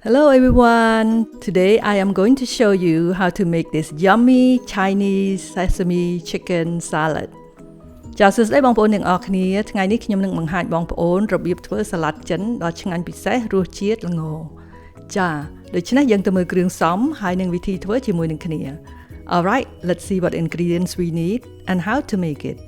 Hello everyone! Today I am going to show you how to make this yummy Chinese sesame chicken salad ចាសសួស្តីបងប្អូនទាំងអស់គ្នាថ្ងៃនេះខ្ញុំនឹងបង្ហាញបងប្អូនរបៀបធ្វើសាឡាត់ចិនដ៏ឆ្ងាញ់ពិសេសរសជាតិល្ងចាដូច្នេះយើងទៅមើលគ្រឿងផ្សំហើយនឹងវិធីធ្វើជាមួយនឹងគ្នា Alright, let's see what ingredients we need and how to make it.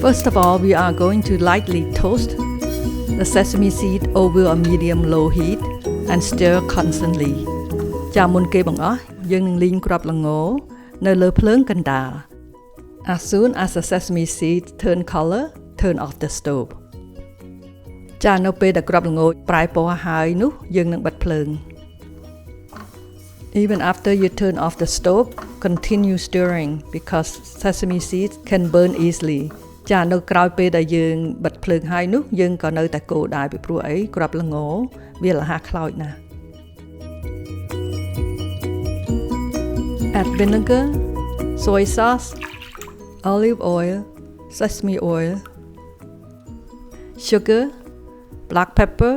First of all, we are going to lightly toast the sesame seed over a medium-low heat and stir constantly. ចាមុនគេបង្អស់យើងនឹងលីងគ្រាប់ល្ងនៅលើភ្លើងកណ្ដាល As soon as the sesame seeds turn color, turn off the stove. ចានៅពេលដែលគ្រាប់ល្ងប្រែពណ៌ហើយនោះយើងនឹងបិទភ្លើង Even after you turn off the stove, continue stirring because sesame seeds can burn easily. ចានៅក្រោយពេលដែលយើងបិទភ្លើងហើយនោះយើងក៏នៅតែកូរដែរពីព្រោះអីគ្រាប់ល្ងវាលះខ្លោចណាស់ Add vinegar, soy sauce, olive oil, sesame oil, sugar, black pepper,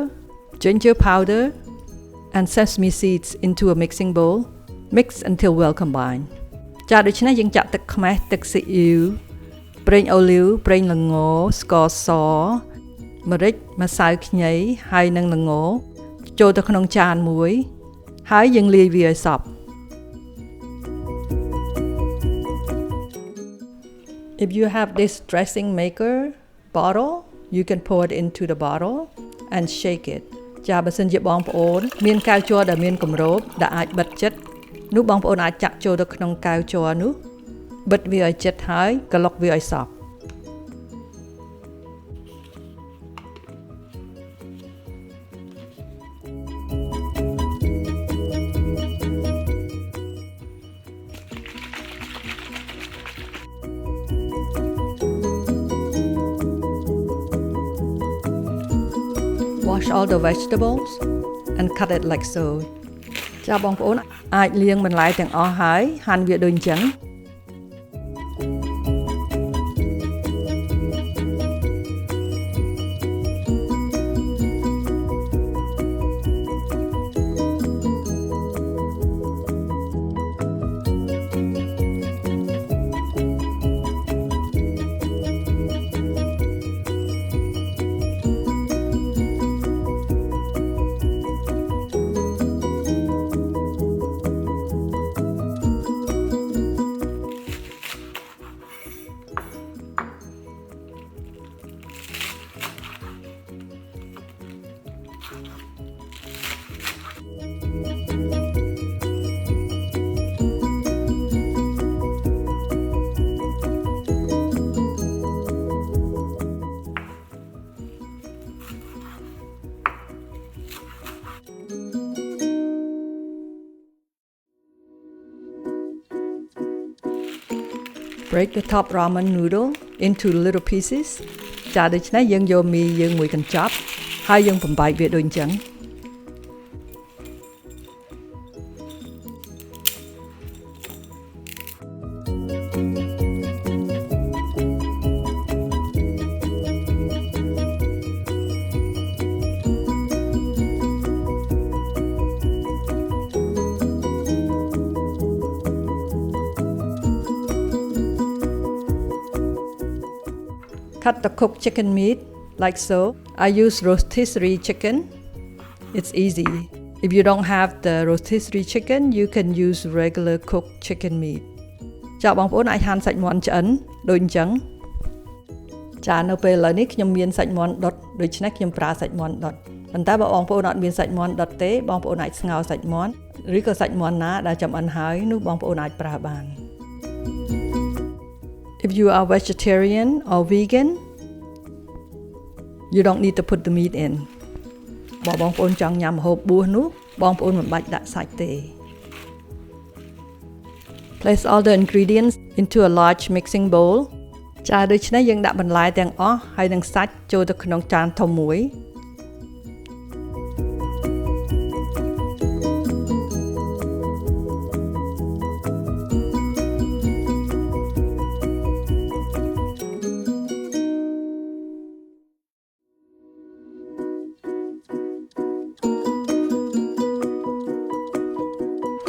ginger powder, and sesame seeds into a mixing bowl. Mix until well combined. ចាដូច្នេះយើងចាក់ទឹកខ្មេះទឹកស៊ីអ៊ីវប្រេងអូលីវប្រេងល្ងស្ករសម្រេចម្សៅខ្ញីហើយនិងល្ងចូលទៅក្នុងចានមួយហើយយើងលាយវាឲ្យសព្វ If you have this dressing maker bottle, you can pour it into the bottle and shake it. ចាបើសិនជាបងប្អូនមានកែវជ័រដែលមានគម្របដែលអាចបិទជិតនោះបងប្អូនអាចចាក់ចូលទៅក្នុងកែវជ័រនោះបិទវាឲ្យជិតហើយក្លុកវាឲ្យសព្វ Wash all the vegetables and cut it like so. ចាបងប្អូនអាចលាងបន្លែទាំងអស់ហើយហាន់វាដូចអញ្ចឹង Break the top ramen noodle into little pieces. ចាដូច្នេះយើងយកមីយើងមួយកញ្ចប់ហើយយើងបំបែកវាដូចអញ្ចឹង Cut the cooked chicken meat like so. I use rotisserie chicken. It's easy. If you don't have the rotisserie chicken, you can use regular cooked chicken meat. ចាបងប្អូនអាចហាន់សាច់មាន់ឆ្អិនដូចអញ្ចឹងចានៅពេលឥឡូវនេះខ្ញុំមានសាច់មាន់ដុតដូច្នេះខ្ញុំប្រើសាច់មាន់ដុតប៉ុន្តែបើបងប្អូនអត់មានសាច់មាន់ដុតទេបងប្អូនអាចស្ងោរសាច់មាន់ឬក៏សាច់មាន់ណាដែលចំអិនហើយនោះបងប្អូនអាចប្រើបាន If you are vegetarian or vegan, you don't need to put the meat in. បងប្អូនចង់ញ៉ាំម្ហូបបួសនោះបងប្អូនមិនបាច់ដាក់សាច់ទេ Place all the ingredients into a large mixing bowl ចាដូច្នេះយើងដាក់បន្លែទាំងអស់ហើយនឹងសាច់ចូលទៅក្នុងចានធំមួយ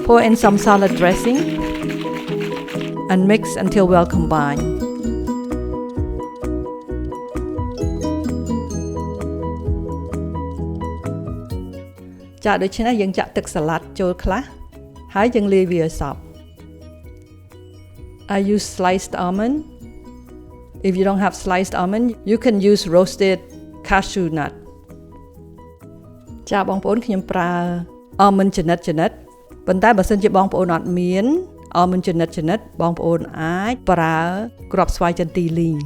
Pour in some salad dressing and mix until well combined. ចាដូច្នេះយើងចាក់ទឹកសាឡាត់ចូលខ្លះហើយយើងលាយវាឲ្យសព្វ I use sliced almond. If you don't have sliced almond, you can use roasted cashew nut. ចាបងប្អូនខ្ញុំប្រើ almond ចំណិតប៉ុន្តែបើសិនជាបងប្អូនអត់មាន almond ចំណិតបងប្អូនអាចប្រើគ្រាប់ស្វាយចន្ទីលីង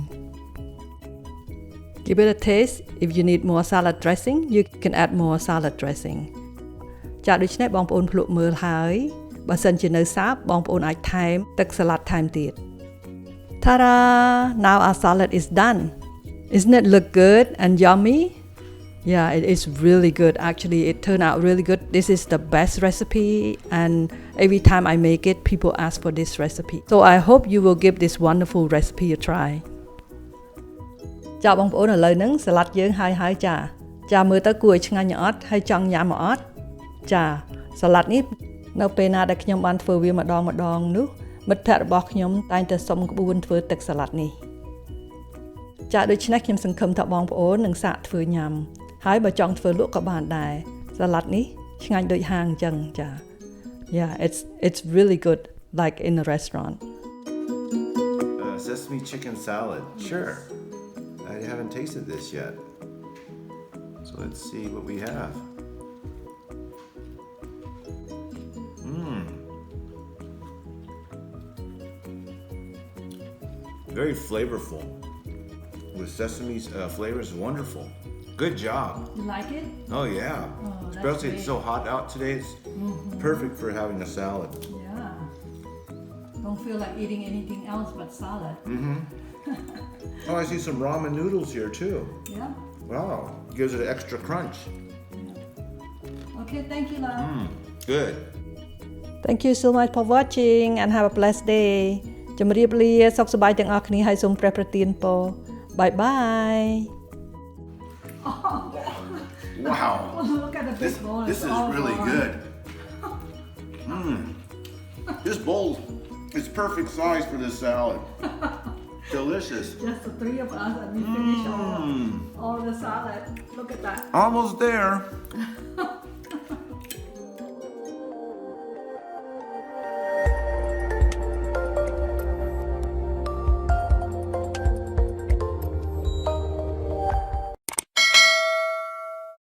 Give it a taste. If you need more salad dressing, you can add more salad dressing. ចាដូច្នេះបងប្អូនភ្លក់មើលហើយបើសិនជានៅសាបបងប្អូនអាចថែមទឹកសាឡាត់ថែមទៀត Ta-da! Now our salad is done. Isn't it look good and yummy? Yeah, it is really good. Actually, it turned out really good. This is the best recipe, and every time I make it, people ask for this recipe. So I hope you will give this wonderful recipe a try. ចាបងប្អូនឥឡូវហ្នឹងសាឡាត់យើងហើយចាមើលទៅគួរឲ្យឆ្ងាញ់អត់ហើយចង់ញ៉ាំអត់ចាសាឡាត់នេះនៅពេលណាដែលខ្ញុំបានធ្វើវាម្ដងនោះមិត្តភ័ក្តិរបស់ខ្ញុំតែងតែសុំក្បួនធ្វើទឹកសាឡាត់នេះចាដូច្នេះខ្ញុំសង្ឃឹមថាបងប្អូននឹងសាកធ្វើញ៉ាំហើយបើចង់ធ្វើលក់ក៏បានដែរសាឡាត់នេះឆ្ងាញ់ដូចហាងអញ្ចឹងចា Yeah, it's really good like in a restaurant. Sesame chicken salad. Sure. I haven't tasted this yet. So let's see what we have. Very flavorful. With sesame's flavors, wonderful. Good job. You like it? Oh yeah. Especially it's so hot out today. It's perfect for having a salad. Yeah. Don't feel like eating anything else but salad. Oh, I see some ramen noodles here too. Yeah. Wow. Gives it an extra crunch. Okay, thank you, love. Good. Thank you so much for watching and have a blessed day. ជំរាបលាសុខសប្បាយទាំងអស់គ្នាហើយសូមព្រះប្រទានពរ Bye bye. Wow. Look at the big bowl. This is really good. This bowl is perfect size for this salad. Delicious. Just the three of us and we finish all the salad. Look at that. Almost there.